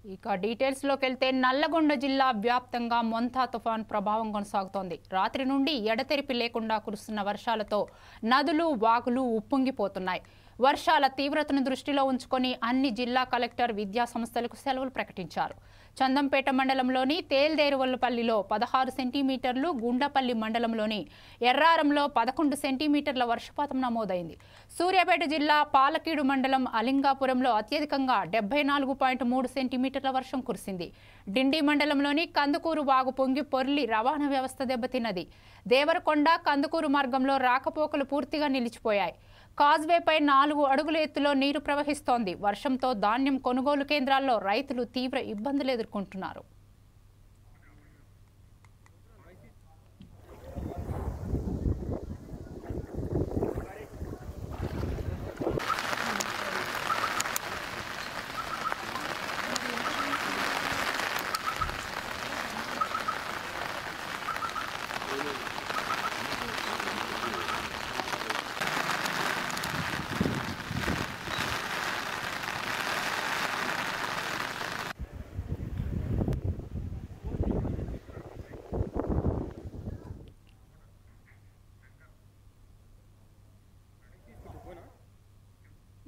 ఇక డీటెయిల్స్ లోకి వెళ్తే నల్లగొండ జిల్లా వ్యాప్తంగా మొంతా తుఫాన్ ప్రభావం కొనసాగుతోంది. రాత్రి నుండి ఎడతెరిపి లేకుండా కురుస్తున్న వర్షాలతో నదులు వాగులు ఉప్పొంగిపోతున్నాయి. వర్షాల తీవ్రతను దృష్టిలో ఉంచుకొని అన్ని జిల్లా కలెక్టర్ విద్యా సంస్థలకు సెలవులు ప్రకటించారు. చందంపేట మండలంలోని తేల్దేరువల్లుపల్లిలో 16 సెంటీమీటర్లు, గుండపల్లి మండలంలోని ఎర్రారంలో 11 సెంటీమీటర్ల వర్షపాతం నమోదైంది. సూర్యాపేట జిల్లా పాలకీడు మండలం అలింగాపురంలో అత్యధికంగా 74.3 సెంటీమీటర్ల వర్షం కురిసింది. డిండి మండలంలోని కందుకూరు వాగు పొంగి పొర్లి రవాణా వ్యవస్థ దెబ్బతిన్నది. దేవరకొండ కందుకూరు మార్గంలో రాకపోకలు పూర్తిగా నిలిచిపోయాయి. కాజ్వేపై 4 అడుగుల ఎత్తులో నీరు ప్రవహిస్తోంది. వర్షంతో ధాన్యం కొనుగోలు కేంద్రాల్లో రైతులు తీవ్ర ఇబ్బందులు ఎదుర్కొంటున్నారు.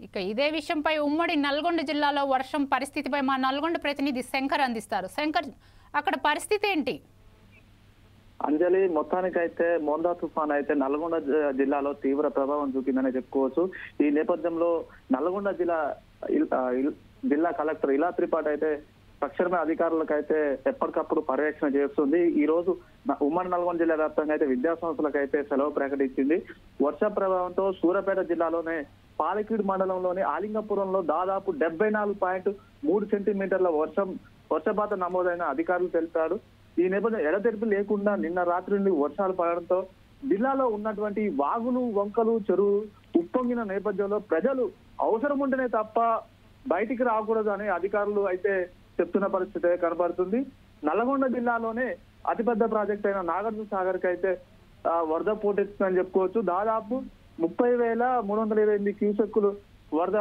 ఇక ఇదే విషయంపై ఉమ్మడి నల్గొండ జిల్లాలో వర్షం పరిస్థితిపై మా నల్గొండ ప్రతినిధి శంకర్ అందిస్తారు. శంకర్, అక్కడ పరిస్థితి ఏంటి? అంజలి, మొత్తానికైతే మోందా తుఫాన్ అయితే నల్గొండ జిల్లాలో తీవ్ర ప్రభావం చూపిందని చెప్పుకోవచ్చు. ఈ నేపథ్యంలో నల్గొండ జిల్లా కలెక్టర్ ఇలా త్రిపాఠి అయితే తక్షణమే అధికారులకు అయితే ఎప్పటికప్పుడు పర్యవేక్షణ చేస్తుంది. ఈ రోజు ఉమ్మడి నల్గొండ జిల్లా వ్యాప్తంగా అయితే విద్యా సంస్థలకు అయితే సెలవు ప్రకటించింది. వర్ష ప్రభావంతో సూర్యాపేట జిల్లాలోనే పాలకీడు మండలంలోని ఆలింగపురంలో దాదాపు 74.3 సెంటీమీటర్ల వర్షపాతం నమోదైన అధికారులు తెలిపారు. ఈ నేపథ్యం ఎడతెరిపి లేకుండా నిన్న రాత్రి నుండి వర్షాలు పడడంతో జిల్లాలో ఉన్నటువంటి వాగులు, వంకలు, చెరువు ఉప్పొంగిన నేపథ్యంలో ప్రజలు అవసరం ఉంటేనే తప్ప బయటికి రాకూడదు అని అధికారులు అయితే చెప్తున్న పరిస్థితి కనబడుతుంది. నల్గొండ జిల్లాలోనే అతిపెద్ద ప్రాజెక్ట్ అయిన నాగార్జున సాగర్ కి అయితే వరద పోటెత్తుందని చెప్పుకోవచ్చు. దాదాపు 30,328 క్యూసెక్కులు వరద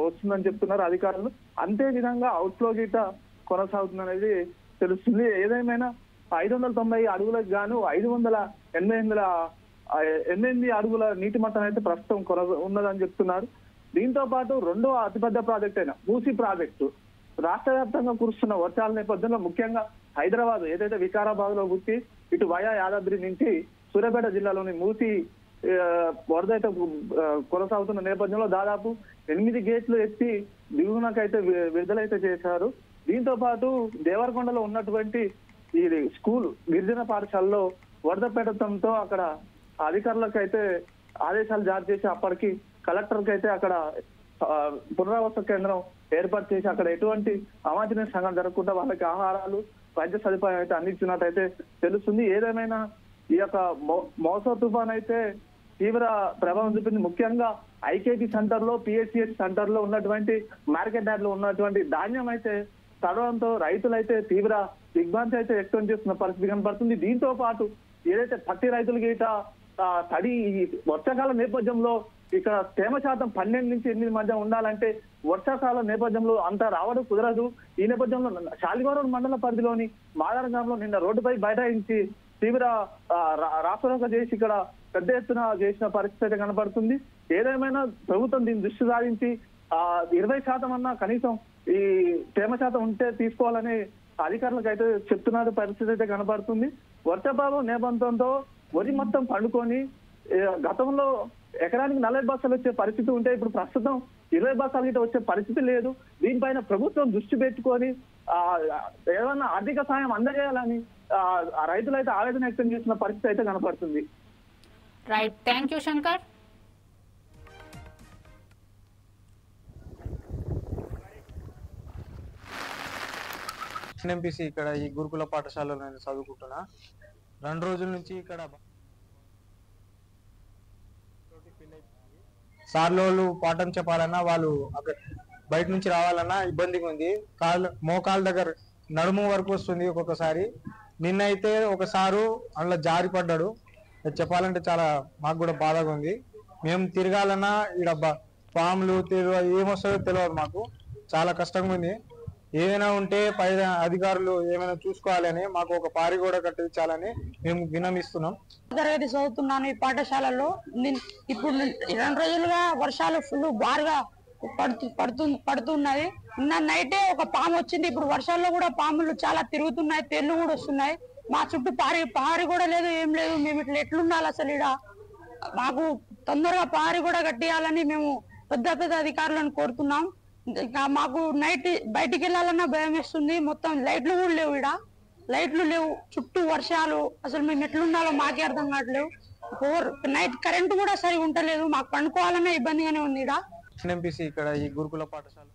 వస్తుందని చెప్తున్నారు అధికారులు. అంతే విధంగా అవుట్ఫ్లో గీట కొనసాగుతుందనేది తెలుస్తుంది. ఏదేమైనా 590 అడుగులకు గాను 588 అడుగుల నీటి మట్టం అయితే ప్రస్తుతం ఉన్నదని చెప్తున్నారు. దీంతో పాటు రెండో అతిపెద్ద ప్రాజెక్ట్ అయిన మూసీ ప్రాజెక్టు రాష్ట్ర వ్యాప్తంగా కురుస్తున్న వర్షాల నేపథ్యంలో ముఖ్యంగా హైదరాబాద్ ఏదైతే వికారాబాద్ లో పుట్టి ఇటు వయా యాదాద్రి నుంచి సూర్యాపేట జిల్లాలోని మూసీ వరద అయితే కొనసాగుతున్న నేపథ్యంలో దాదాపు 8 గేట్లు ఎత్తి దిగువనకైతే విడుదలైతే చేశారు. దీంతో పాటు దేవరకొండలో ఉన్నటువంటి ఈ స్కూల్ గిరిజన పాఠశాలలో వరద పెట్టడంతో అక్కడ అధికారులకు అయితే ఆదేశాలు జారీ చేసి అప్పటికి కలెక్టర్ అయితే అక్కడ పునరావాస కేంద్రం ఏర్పాటు చేసి అక్కడ ఎటువంటి అవాంఛనీయ సంఘటన జరగకుండా వాళ్ళకి ఆహారాలు, వైద్య సదుపాయం అయితే అందించినట్టయితే తెలుస్తుంది. ఏదేమైనా ఈ యొక్క మోసో తుఫాన్ అయితే తీవ్ర ప్రభావం చూపింది. ముఖ్యంగా ఐకేపీ సెంటర్ లో, పిహెచ్సిహెచ్ సెంటర్ లో ఉన్నటువంటి మార్కెట్ యార్డ్ లో ఉన్నటువంటి ధాన్యం అయితే తడవడంతో రైతులైతే తీవ్ర దిగ్భ్రాంతి అయితే వ్యక్తం చేస్తున్న పరిస్థితి కనబడుతుంది. దీంతో పాటు ఏదైతే పత్తి రైతులు గీట తడి వర్షాకాల నేపథ్యంలో ఇక్కడ తేమ శాతం 12 నుంచి 8 మధ్య ఉండాలంటే వర్షాకాల నేపథ్యంలో అంతా రావడం కుదరదు. ఈ నేపథ్యంలో శాలిగౌరవ మండల పరిధిలోని మాదారం గ్రామంలో నిన్న రోడ్డుపై బైఠాయించి తీవ్ర రాసరోక చేసి ఇక్కడ పెద్ద ఎత్తున చేసిన పరిస్థితి అయితే కనబడుతుంది. ఏదేమైనా ప్రభుత్వం దీన్ని దృష్టి సారించి 20% అన్నా కనీసం ఈ తేమ శాతం ఉంటే తీసుకోవాలని అధికారులకు అయితే చెప్తున్న పరిస్థితి అయితే కనబడుతుంది. వర్షాభావం నేపథ్యంతో వరి మొత్తం పండుకొని గతంలో ఎకరానికి 40 బస్తాలు వచ్చే పరిస్థితి ఉంటే ఇప్పుడు ప్రస్తుతం 20 బస్తాల గిట్ట వచ్చే పరిస్థితి లేదు. దీనిపైన ప్రభుత్వం దృష్టి పెట్టుకొని ఏదన్నా ఆర్థిక సాయం అందజేయాలని రైతులైతే ఆవేదన వ్యక్తం చేసిన పరిస్థితి అయితే కనపడుతుంది. Right, thank you Shankar. MPC ఇక్కడ ఈ గురుకుల పాఠశాలలో నేను చదువుకుంటున్నా. 2 రోజుల నుంచి ఇక్కడ సార్లు వాళ్ళు పాఠం చెప్పాలన్నా వాళ్ళు బయట నుంచి రావాలన్నా ఇబ్బందిగా ఉంది. మోకాళ్ళ దగ్గర నడుము వరకు వస్తుంది ఒక్కొక్కసారి. నిన్నైతే ఒక సారు అందులో జారి పడ్డాడు. చెప్పాలంటే చాలా మాకు కూడా బాధగా ఉంది. మేము తిరగాలన్నా ఇక్కడ పాములు ఏమొస్తాయో తెలియదు. మాకు చాలా కష్టంగా ఉంది. ఏదైనా ఉంటే పై అధికారులు ఏమైనా చూసుకోవాలని, మాకు ఒక పారి కూడా కట్టించాలని మేము విన్నవిస్తున్నాం. తరగతి చదువుతున్నాను ఈ పాఠశాలలో. ఇప్పుడు 2 రోజులుగా వర్షాలు ఫుల్ బారుగా పడుతున్నది. నిన్న నైటే ఒక పాము వచ్చింది. ఇప్పుడు వర్షాల్లో కూడా పాములు చాలా తిరుగుతున్నాయి, తెల్లు కూడా వస్తున్నాయి. మా చుట్టూ పారి కూడా లేదు, ఏం లేదు. మేము ఇట్లా ఎట్లుండాలి అసలు? ఇడ మాకు తొందరగా పారి కూడా కట్టియాలని మేము పెద్ద అధికారులను కోరుతున్నాం. ఇంకా మాకు నైట్ బయటికి వెళ్ళాలన్నా భయం వేస్తుంది. మొత్తం లైట్లు కూడా లేవు, ఇడ లైట్లు లేవు, చుట్టూ వర్షాలు. అసలు మేము ఎట్లుండాలో మాకే అర్థం కావట్లేవు. నైట్ కరెంటు కూడా సరిగా ఉండలేదు. మాకు పండుకోవాలన్నా ఇబ్బందిగానే ఉంది. ఇడ NMPC ఇక్కడ ఈ గురుకుల పాఠశాల